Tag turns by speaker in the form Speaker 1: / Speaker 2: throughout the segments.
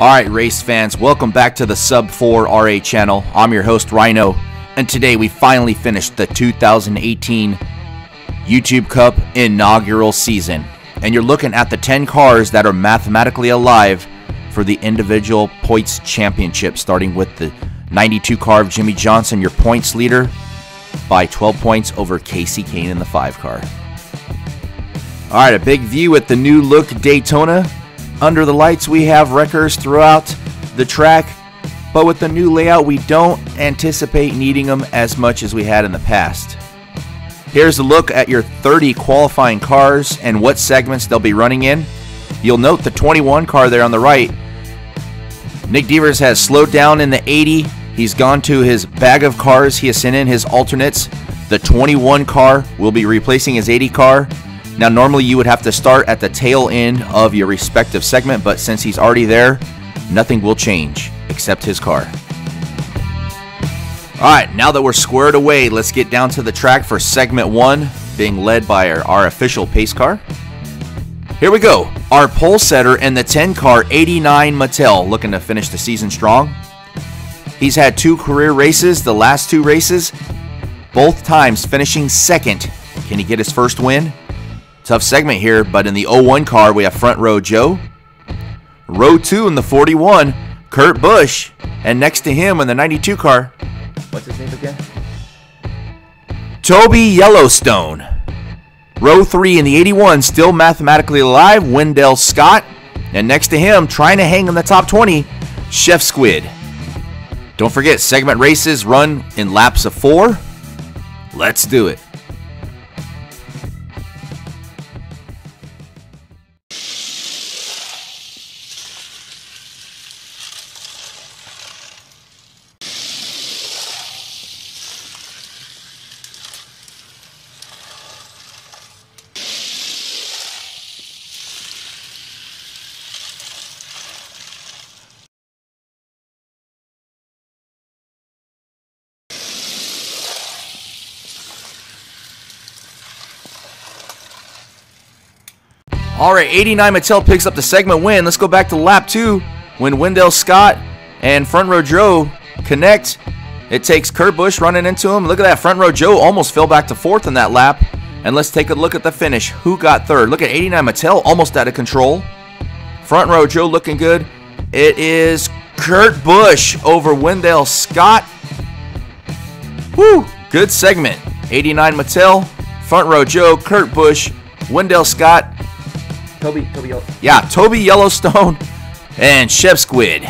Speaker 1: Alright race fans, welcome back to the Sub 4 RA channel. I'm your host Rhino, and today we finally finished the 2018 YouTube Cup inaugural season. And you're looking at the 10 cars that are mathematically alive for the individual points championship, starting with the 92 car of Jimmy Johnson, your points leader, by 12 points over Casey Kane in the 5 car. Alright, a big view at the new look Daytona. Under the lights, we have wreckers throughout the track, but with the new layout, we don't anticipate needing them as much as we had in the past. Here's a look at your 30 qualifying cars and what segments they'll be running in. You'll note the 21 car there on the right. Nick Devers has slowed down in the 80. He's gone to his bag of cars. He has sent in his alternates. The 21 car will be replacing his 80 car. Now, normally you would have to start at the tail end of your respective segment, but since he's already there, nothing will change except his car. Alright, now that we're squared away, let's get down to the track for segment 1, being led by our official pace car. Here we go. Our pole setter in the 10 car, 89 Mattel, looking to finish the season strong. He's had 2 career races, the last 2 races, both times finishing second. Can he get his first win? Tough segment here, but in the 01 car, we have front row Joe. Row 2 in the 41, Kurt Busch. And next to him in the 92 car, what's his name again? Toby Yellowstone. Row 3 in the 81, still mathematically alive, Wendell Scott. And next to him, trying to hang in the top 20, Chef Squid. Don't forget, segment races run in laps of 4. Let's do it. Alright, 89 Mattel picks up the segment win. Let's go back to lap 2 when Wendell Scott and front row Joe connect. It takes Kurt Busch running into him. Look at that, front row Joe almost fell back to 4th in that lap. And let's take a look at the finish. Who got 3rd? Look at 89 Mattel, almost out of control. Front row Joe looking good. It is Kurt Busch over Wendell Scott. Woo! Good segment. 89 Mattel, front row Joe, Kurt Busch, Wendell Scott, Toby Yellowstone, and Chef Squid.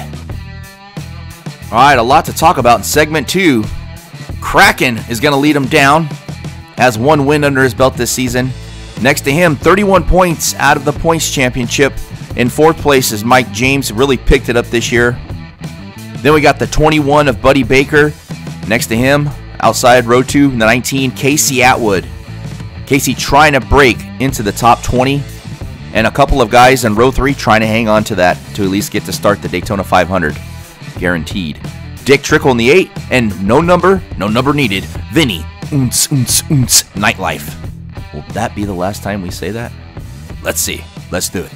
Speaker 1: Alright, a lot to talk about in segment 2. Kraken is going to lead him down. Has 1 win under his belt this season. Next to him, 31 points out of the points championship. In 4th place is Mike James, really picked it up this year. Then we got the 21 of Buddy Baker. Next to him, outside row 2, the 19, Casey Atwood. Casey trying to break into the top 20. And a couple of guys in row 3 trying to hang on to that to at least get to start the Daytona 500. Guaranteed. Dick Trickle in the 8, and no number needed. Vinny, Nightlife. Will that be the last time we say that? Let's see. Let's do it.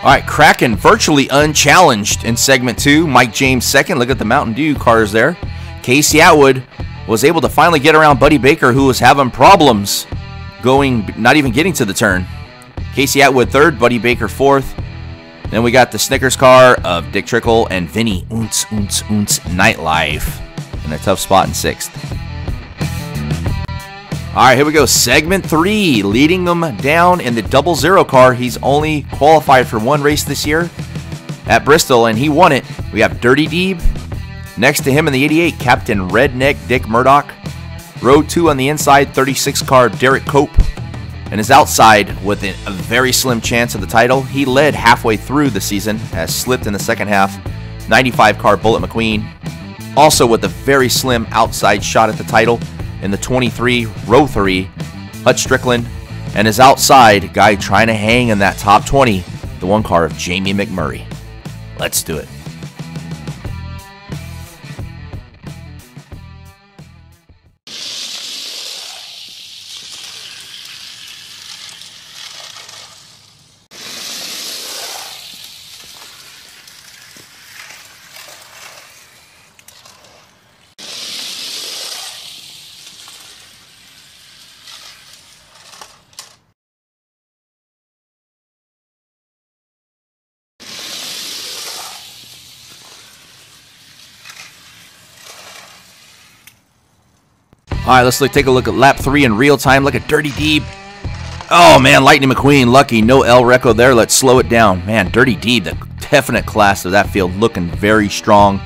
Speaker 1: Alright, Kraken virtually unchallenged in segment 2. Mike James 2nd. Look at the Mountain Dew cars there. Casey Atwood was able to finally get around Buddy Baker, who was having problems not even getting to the turn. Casey Atwood 3rd, Buddy Baker 4th. Then we got the Snickers car of Dick Trickle and Vinny Nightlife in a tough spot in 6th. All right, here we go. Segment 3, leading them down in the 00 car. He's only qualified for 1 race this year. at Bristol, and he won it. We have Dirty Deeb. Next to him in the 88, Captain Redneck Dick Murdoch. Row 2 on the inside, 36 car Derek Cope. And his outside with a very slim chance of the title. He led halfway through the season, has slipped in the second half. 95 car Bullet McQueen. Also with a very slim outside shot at the title in the 23, row 3, Hutch Strickland. And his outside guy trying to hang in that top 20, the one car of Jamie McMurray. Let's do it. All right, let's take a look at lap 3 in real time. Look at Dirty Deeb. Oh, man, Lightning McQueen, lucky. No El Reco there. Let's slow it down. Man, Dirty Deeb, the definite class of that field, looking very strong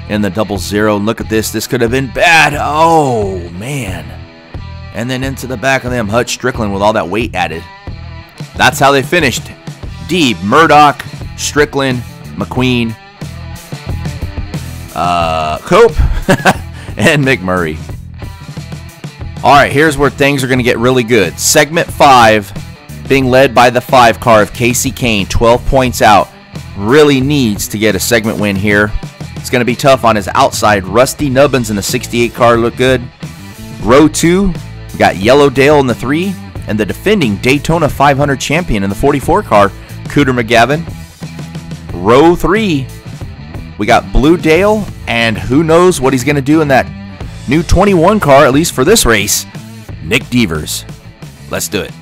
Speaker 1: in the 00. Look at this. This could have been bad. Oh, man. And then into the back of them, Hutch Strickland with all that weight added. That's how they finished. Deeb, Murdoch, Strickland, McQueen, Cope, and McMurray. All right, here's where things are going to get really good. Segment 5, being led by the 5 car of Casey Kane, 12 points out. Really needs to get a segment win here. It's going to be tough on his outside. Rusty Nubbins in the 68 car look good. Row 2, we got Yellow Dale in the 3, and the defending Daytona 500 champion in the 44 car, Cooter McGavin. Row 3, we got Blue Dale, and who knows what he's going to do in that new 21 car, at least for this race, Nick Devers. Let's do it.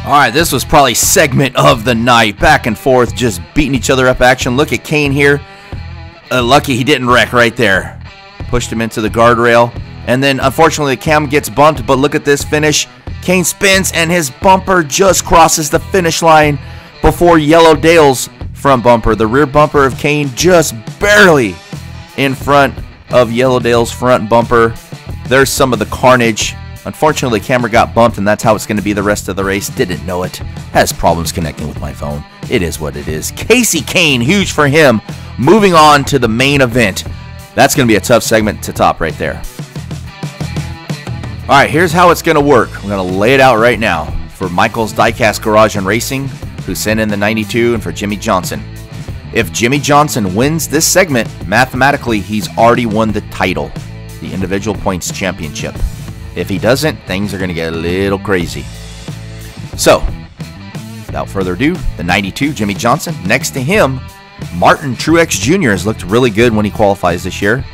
Speaker 1: All right, this was probably segment of the night. Back and forth, just beating each other up action. Look at Kane here. Lucky he didn't wreck right there. Pushed him into the guardrail. And then, unfortunately, the cam gets bumped. But look at this finish. Kane spins, and his bumper just crosses the finish line before Yellow Dale's front bumper. The rear bumper of Kane just barely in front of Yellow Dale's front bumper. There's some of the carnage. Unfortunately, the camera got bumped, and that's how it's going to be the rest of the race. Didn't know it. Has problems connecting with my phone. It is what it is. Casey Kane, huge for him. Moving on to the main event. That's going to be a tough segment to top right there. All right, here's how it's going to work. I'm going to lay it out right now. For Michael's Diecast Garage and Racing, who sent in the 92, and for Jimmy Johnson. If Jimmy Johnson wins this segment, mathematically, he's already won the title, the individual points championship. If he doesn't, things are going to get a little crazy. So, without further ado, the 92, Jimmy Johnson. Next to him, Martin Truex Jr. has looked really good when he qualifies this year.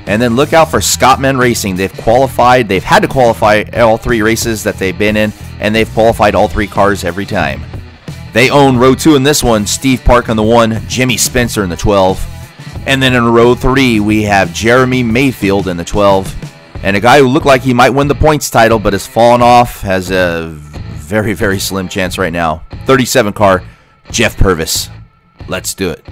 Speaker 1: And then look out for Scottman Racing. They've qualified. They've had to qualify all 3 races that they've been in, and they've qualified all 3 cars every time. They own row 2 in this one. Steve Park in the 1, Jimmy Spencer in the 12. And then in row 3, we have Jeremy Mayfield in the 12. And a guy who looked like he might win the points title but has fallen off, has a very, very slim chance right now. 37 car, Jeff Purvis. Let's do it.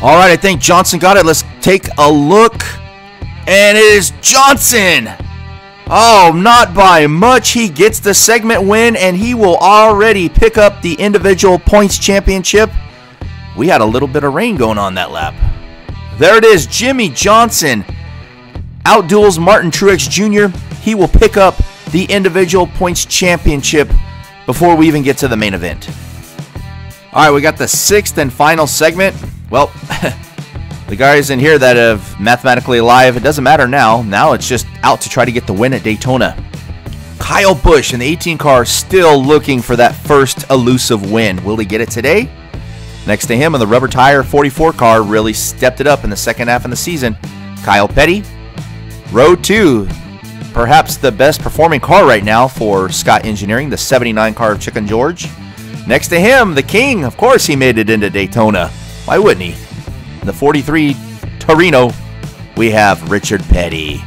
Speaker 1: All right, I think Johnson got it. Let's take a look. And it is Johnson. Oh, not by much. He gets the segment win, and he will already pick up the individual points championship. We had a little bit of rain going on that lap. There it is, Jimmy Johnson outduels Martin Truex Jr. He will pick up the individual points championship before we even get to the main event. All right, we got the sixth and final segment. Well, the guys in here that have mathematically alive, it doesn't matter now. Now it's just out to try to get the win at Daytona. Kyle Busch in the 18 car still looking for that first elusive win. Will he get it today? Next to him in the rubber tire 44 car really stepped it up in the second half of the season. Kyle Petty, Road 2, perhaps the best performing car right now for Scott Engineering, the 79 car of Chicken George. Next to him, the King, of course he made it into Daytona. Why wouldn't he? The 43 Torino, we have Richard Petty.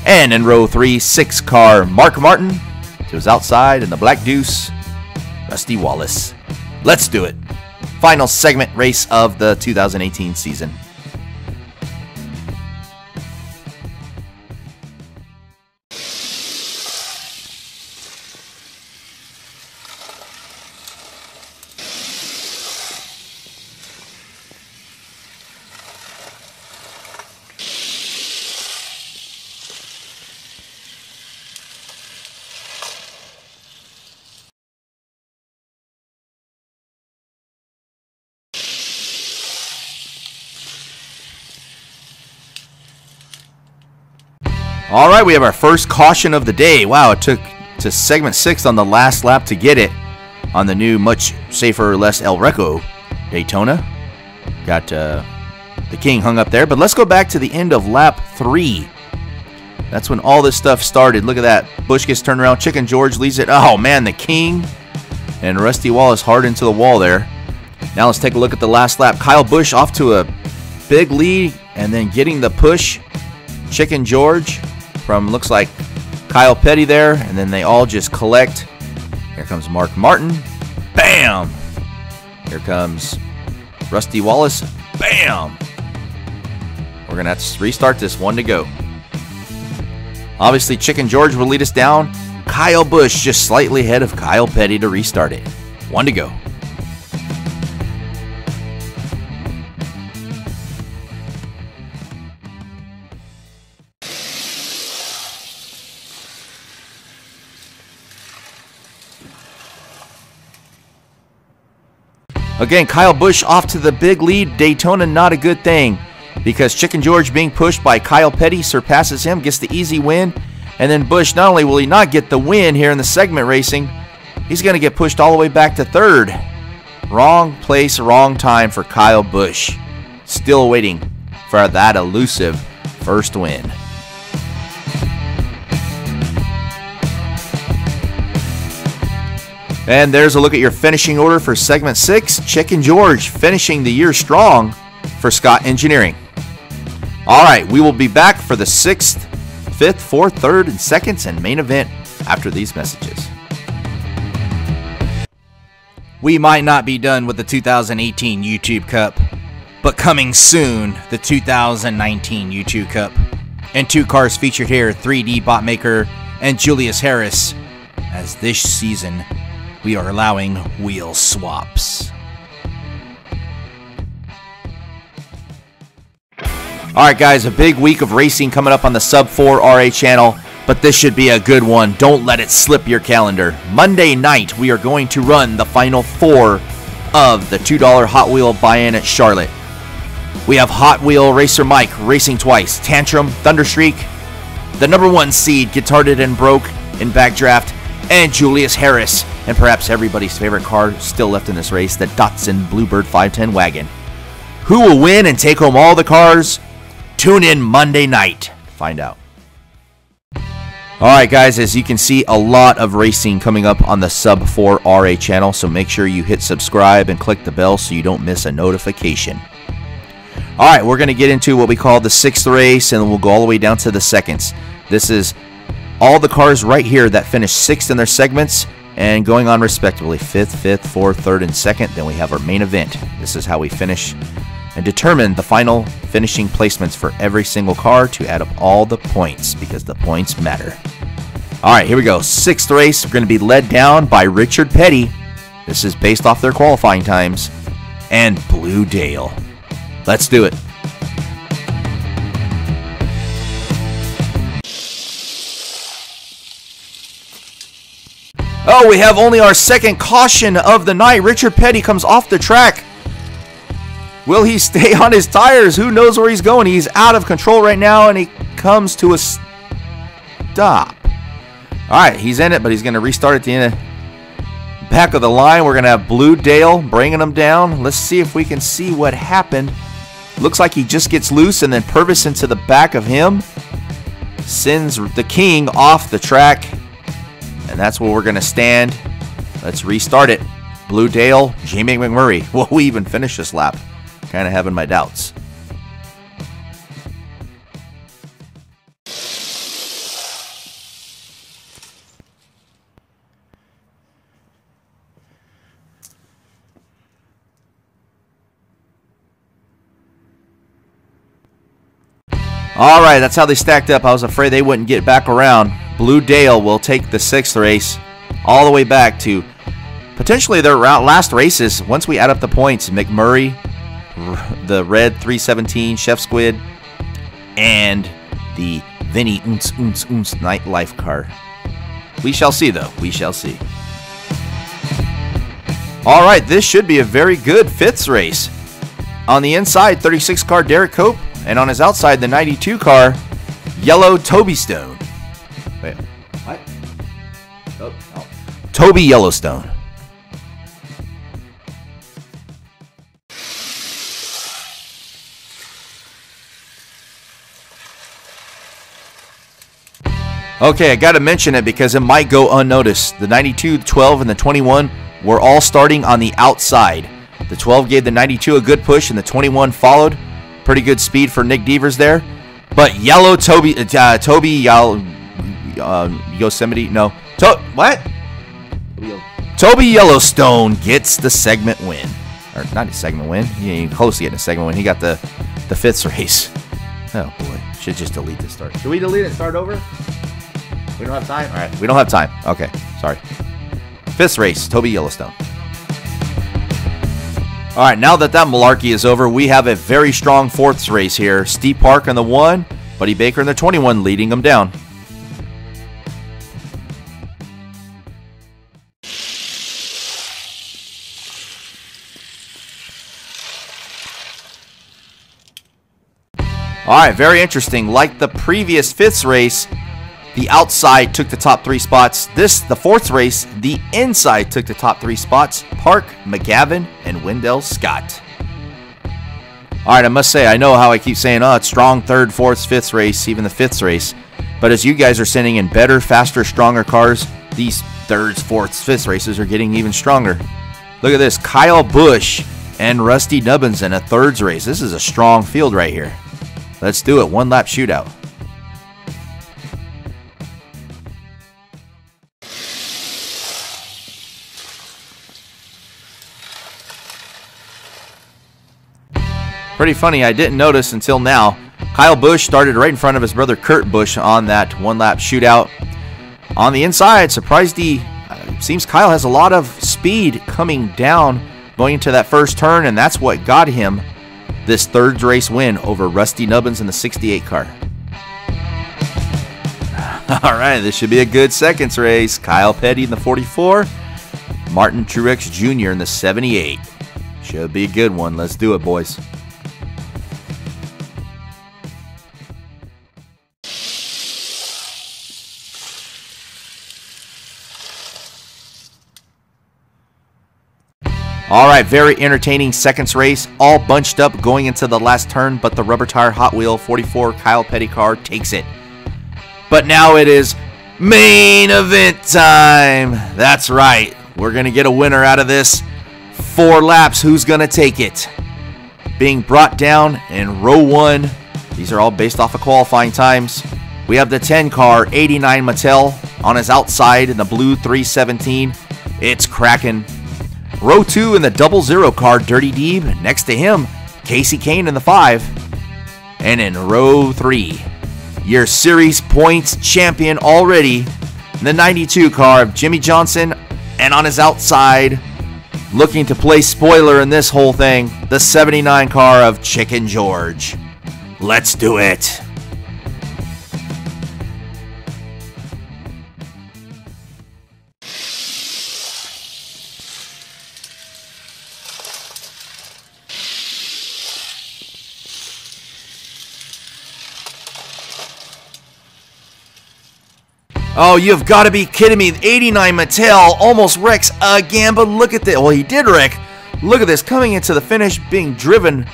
Speaker 1: And in row 3, 6 car, Mark Martin to his outside in the Black Deuce, Rusty Wallace. Let's do it. Final segment race of the 2018 season. All right, we have our first caution of the day. Wow, it took to segment 6 on the last lap to get it on the new, much safer, less El Reco Daytona. Got the King hung up there, but let's go back to the end of lap 3. That's when all this stuff started. Look at that. Busch gets turned around. Chicken George leads it. Oh, man, the King and Rusty Wallace hard into the wall there. Now let's take a look at the last lap. Kyle Busch off to a big lead and then getting the push. Chicken George from, looks like, Kyle Petty there, and then they all just collect. Here comes Mark Martin. Bam! Here comes Rusty Wallace. Bam! We're going to have to restart this. 1 to go. Obviously, Chicken George will lead us down. Kyle Busch just slightly ahead of Kyle Petty to restart it. 1 to go. Again, Kyle Busch off to the big lead. Daytona, not a good thing, because Chicken George being pushed by Kyle Petty surpasses him, gets the easy win. And then Busch, not only will he not get the win here in the segment racing, he's going to get pushed all the way back to 3rd. Wrong place, wrong time for Kyle Busch. Still waiting for that elusive first win. And there's a look at your finishing order for segment 6. Chicken George finishing the year strong for Scott Engineering. All right, we will be back for the 6th, 5th, 4th, 3rd, and 2nd and main event after these messages. We might not be done with the 2018 YouTube Cup, but coming soon, the 2019 YouTube Cup. And 2 cars featured here, 3D Botmaker and Julius Harris, as this season we are allowing wheel swaps. Alright guys, a big week of racing coming up on the Sub 4 RA channel, but this should be a good one. Don't let it slip your calendar. Monday night, we are going to run the final 4 of the $2 Hot Wheel buy-in at Charlotte. We have Hot Wheel Racer Mike racing twice, Tantrum, Thunderstreak, the #1 seed, Guitarded and Broke in Backdraft, and Julius Harris, and perhaps everybody's favorite car still left in this race, the Datsun Bluebird 510 wagon. Who will win and take home all the cars? Tune in Monday night to find out. Alright guys, as you can see, a lot of racing coming up on the Sub 4 RA channel, so make sure you hit subscribe and click the bell so you don't miss a notification. Alright, we're going to get into what we call the 6th race, and then we'll go all the way down to the 2nds. This is all the cars right here that finished 6th in their segments and going on respectively 5th, 4th, 3rd, and 2nd. Then we have our main event. This is how we finish and determine the final finishing placements for every single car to add up all the points, because the points matter. All right, here we go. 6th race. We're going to be led down by Richard Petty. This is based off their qualifying times. And Blue Dale. Let's do it. Oh, we have only our second caution of the night. Richard Petty comes off the track. Will he stay on his tires? Who knows where he's going? He's out of control right now, and he comes to a stop. All right, he's in it, but he's going to restart at the end of back of the line. We're going to have Blue Dale bringing him down. Let's see if we can see what happened. Looks like he just gets loose, and then Purvis into the back of him. Sends the King off the track. And that's where we're going to stand. Let's restart it. Blue Dale, Jamie McMurray. Will we even finish this lap? Kind of having my doubts. All right, that's how they stacked up. I was afraid they wouldn't get back around. Blue Dale will take the 6th race all the way back to potentially their last races. Once we add up the points, McMurray, the red 317 Chef Squid, and the Vinny Nightlife car. We shall see, though. We shall see. All right, this should be a very good 5th race. On the inside, 36 car Derek Cope, and on his outside, the 92 car Yellow Toby Stone. Wait, what? Oh, no. Toby Yellowstone. Okay, I got to mention it because it might go unnoticed. The 92, the 12, and the 21 were all starting on the outside. The 12 gave the 92 a good push, and the 21 followed. Pretty good speed for Nick Devers there. But Yellow Toby, Yosemite, no. What? Toby Yellowstone gets the segment win. Or not a segment win. He ain't even close to getting a segment win. He got the 5th race. Oh, boy. Should just delete this start. Should we delete it? Start over? We don't have time? All right. We don't have time. Okay. Sorry. 5th race, Toby Yellowstone. All right. Now that malarkey is over, we have a very strong 4th race here. Steve Park on the 1, Buddy Baker in the 21 leading them down. All right, very interesting. Like the previous 5th race, the outside took the top 3 spots. The 4th race, the inside took the top 3 spots. Park, McGavin, and Wendell Scott. All right, I must say, I know how I keep saying, oh, it's strong 3rd, 4th, 5th race, even the 5th race. But as you guys are sending in better, faster, stronger cars, these 3rds, 4ths, 5th races are getting even stronger. Look at this, Kyle Busch and Rusty Nubbins in a 3rds race. This is a strong field right here. Let's do it, 1-lap shootout. Pretty funny, I didn't notice until now. Kyle Busch started right in front of his brother Kurt Busch on that 1-lap shootout. On the inside, surprised seems Kyle has a lot of speed coming down going into that first turn, and that's what got him this 3rd race win over Rusty Nubbins in the 68 car. All right, this should be a good 2nd race. Kyle Petty in the 44, Martin Truex Jr. in the 78. Should be a good one. Let's do it, boys. All right, very entertaining 2nd race, all bunched up going into the last turn, but the rubber tire Hot Wheel 44 Kyle Petty car takes it. But now it is main event time. That's right, we're going to get a winner out of this. 4 laps, who's going to take it? Being brought down in row 1. These are all based off of qualifying times. We have the 10 car, 89 Mattel, on his outside in the blue 317. It's cracking. Row 2 in the 00 car, Dirty Deeb. Next to him, Casey Kane in the 5. And in row 3, your series points champion already, the 92 car of Jimmy Johnson, and on his outside, looking to play spoiler in this whole thing, the 79 car of Chicken George. Let's do it. Oh, you've got to be kidding me. 89 Mattel almost wrecks again, but look at this. Well, he did wreck. Look at this, coming into the finish, being driven,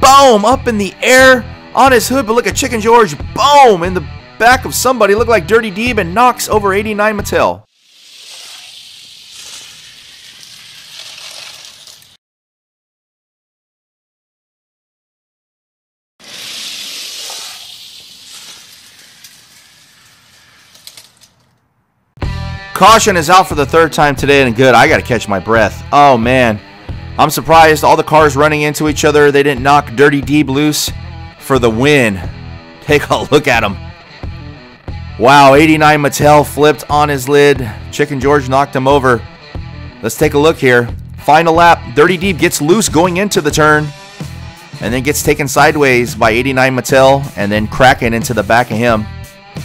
Speaker 1: boom, up in the air on his hood. But look at Chicken George, boom, in the back of somebody. Look like Dirty Deeb, and knocks over 89 Mattel. Caution is out for the 3rd time today, and good. I got to catch my breath. Oh, man. I'm surprised all the cars running into each other. They didn't knock Dirty Deeb loose for the win. Take a look at him. Wow, 89 Mattel flipped on his lid. Chicken George knocked him over. Let's take a look here. Final lap. Dirty Deeb gets loose going into the turn, and then gets taken sideways by 89 Mattel, and then cracking into the back of him.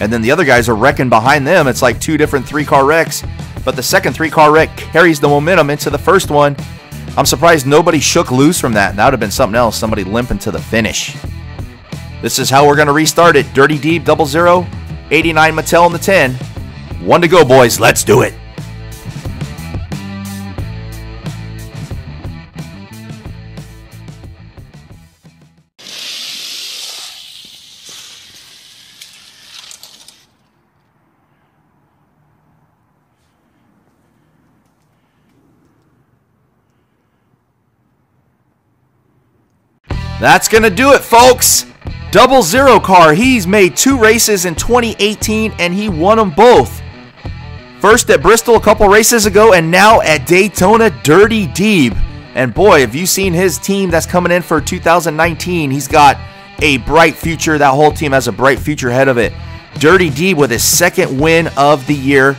Speaker 1: And then the other guys are wrecking behind them. It's like 2 different 3-car wrecks. But the second 3-car wreck carries the momentum into the first one. I'm surprised nobody shook loose from that. That would have been something else. Somebody limping to the finish. This is how we're going to restart it. Dirty Deeb 00, 89 Mattel in the 10. 1 to go, boys. Let's do it. That's going to do it, folks. 00 car. He's made 2 races in 2018, and he won them both. First at Bristol a couple races ago, and now at Daytona, Dirty Deeb. And boy, have you seen his team that's coming in for 2019. He's got a bright future. That whole team has a bright future ahead of it. Dirty Deeb with his 2nd win of the year.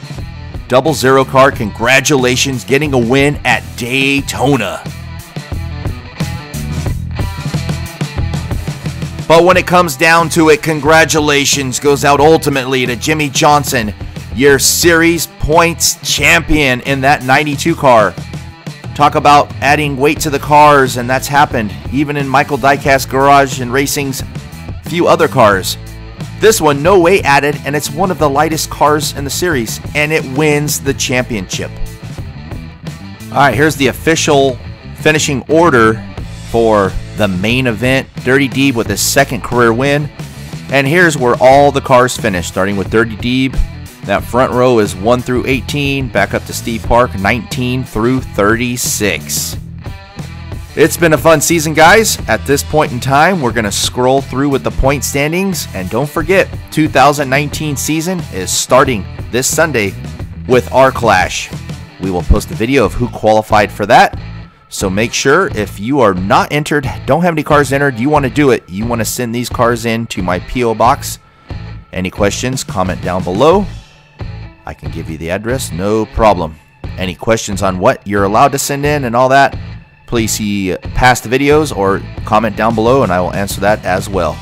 Speaker 1: 00 car, congratulations, getting a win at Daytona. But when it comes down to it, congratulations goes out ultimately to Jimmy Johnson, your series points champion in that 92 car. Talk about adding weight to the cars, and that's happened even in Michael Diecast Garage and Racing's few other cars. This one, no weight added, and it's one of the lightest cars in the series, and it wins the championship. All right, here's the official finishing order for the main event. Dirty Deeb with his 2nd career win. And here's where all the cars finished, starting with Dirty Deeb. That front row is 1 through 18. Back up to Steve Park, 19 through 36. It's been a fun season, guys. At this point in time, we're going to scroll through with the point standings. And don't forget, 2019 season is starting this Sunday with our Clash. We will post a video of who qualified for that. So make sure, if you are not entered, don't have any cars entered, you want to do it, you want to send these cars in to my P.O. Box. Any questions, comment down below. I can give you the address, no problem. Any questions on what you're allowed to send in and all that, please see past videos or comment down below and I will answer that as well.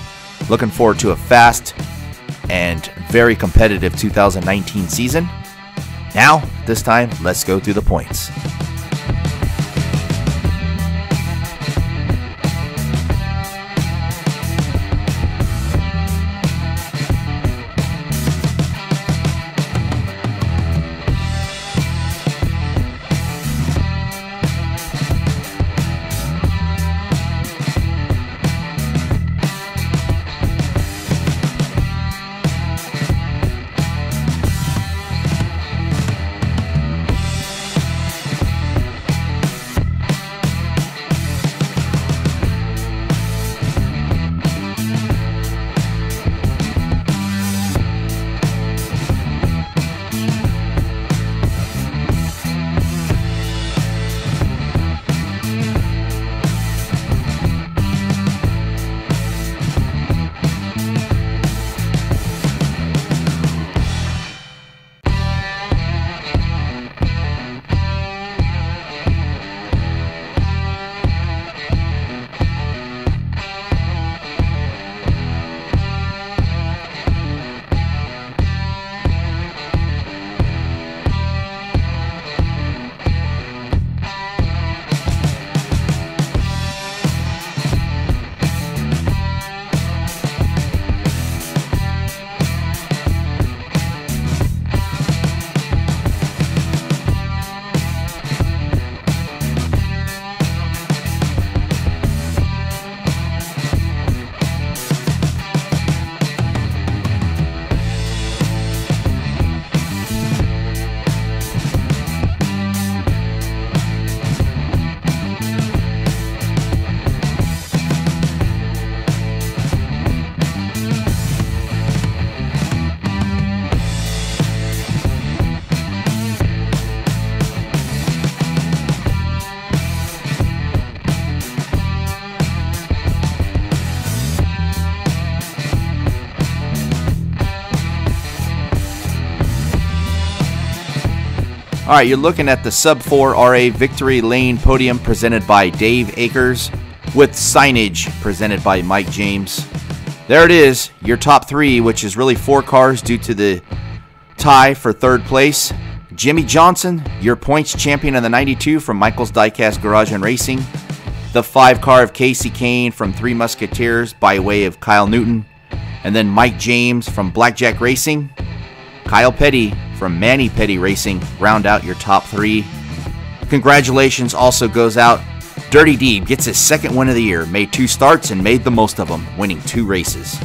Speaker 1: Looking forward to a fast and very competitive 2019 season. Now, this time, let's go through the points. All right, you're looking at the Sub 4 RA Victory Lane podium presented by Dave Akers with signage presented by Mike James. There it is, your top 3, which is really 4 cars due to the tie for 3rd place. Jimmy Johnson, your points champion in the 92 from Michael's Diecast Garage and Racing. The 5 car of Casey Kane from Three Musketeers by way of Kyle Newton. And then Mike James from Blackjack Racing. Kyle Petty from Manny Petty Racing round out your top 3. Congratulations also goes out. Dirty Deeb gets his 2nd win of the year, made 2 starts and made the most of them, winning 2 races.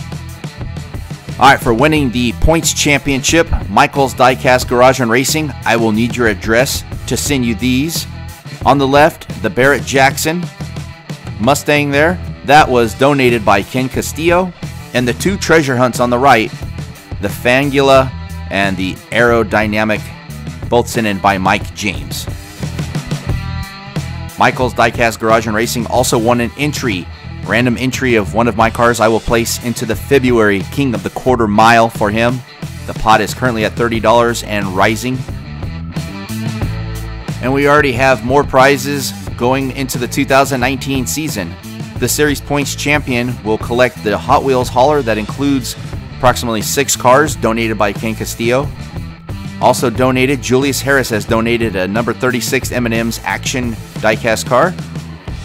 Speaker 1: Alright, for winning the points championship, Michael's Diecast Garage and Racing, I will need your address to send you these. On the left, the Barrett Jackson Mustang there. That was donated by Ken Castillo. And the 2 treasure hunts on the right, the Fangula and the Aerodynamic, both sent in by Mike James. Michael's Diecast Garage and Racing also won an entry, random entry of one of my cars I will place into the February King of the Quarter Mile for him. The pot is currently at $30 and rising. And we already have more prizes going into the 2019 season. The series points champion will collect the Hot Wheels hauler that includes approximately 6 cars donated by Ken Castillo. Also donated, Julius Harris has donated a number 36 M&M's Action diecast car.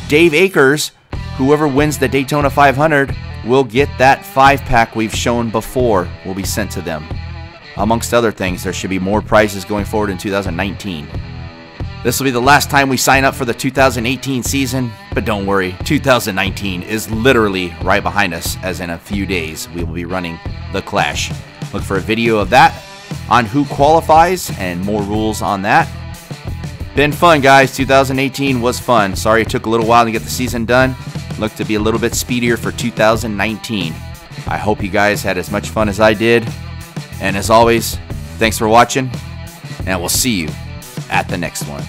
Speaker 1: Dave Akers, whoever wins the Daytona 500, will get that 5-pack we've shown before will be sent to them. Amongst other things, there should be more prizes going forward in 2019. This will be the last time we sign up for the 2018 season, but don't worry, 2019 is literally right behind us, as in a few days we will be running the Clash. Look for a video of that on who qualifies and more rules on that. Been fun, guys. 2018 was fun. Sorry it took a little while to get the season done. Look to be a little bit speedier for 2019. I hope you guys had as much fun as I did. And as always, thanks for watching, and we'll see you at the next one.